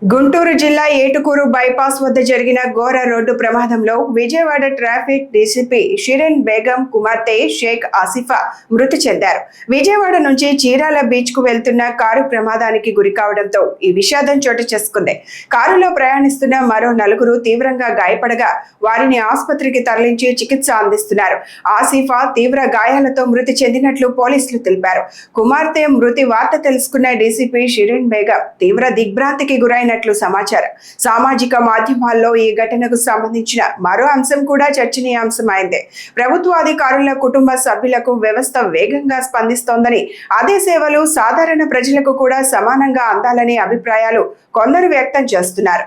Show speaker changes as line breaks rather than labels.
గుంటూరు జిల్లా ఏటుకూరు బైపాస్ వద్ద జరిగిన ఘోర రోడ్డు ప్రమాదంలో విజయవాడ ట్రాఫిక్ డీసీపీ షిరిన్ బేగం కుమార్తె షేక్ ఆసిఫా మృతి చెందారు. విజయవాడ నుంచి చీరాల బీచ్ కు వెళ్తున్న కారు ప్రమాదానికి గురి కావడంతో ఈ విషాదం చోటు చేసుకుంది. కారులో ప్రయాణిస్తున్న మరో నలుగురు తీవ్రంగా గాయపడగా వారిని ఆసుపత్రికి తరలించి చికిత్స అందిస్తున్నారు. ఆసిఫా తీవ్ర గాయాలతో మృతి చెందినట్లు పోలీసులు తెలిపారు. కుమార్తె మృతి వార్త తెలుసుకున్న డీసీపీ షిరిన్ బేగం తీవ్ర దిగ్భ్రాంతికి గురైన సమాచారం. సామాజిక మాధ్యమాల్లో ఈ ఘటనకు సంబంధించిన మరో అంశం కూడా చర్చనీయాంశమైంది. ప్రభుత్వ అధికారుల కుటుంబ సభ్యులకు వ్యవస్థ వేగంగా స్పందిస్తోందని, అదే సేవలు సాధారణ ప్రజలకు కూడా సమానంగా అందాలనే అభిప్రాయాలు కొందరు వ్యక్తం చేస్తున్నారు.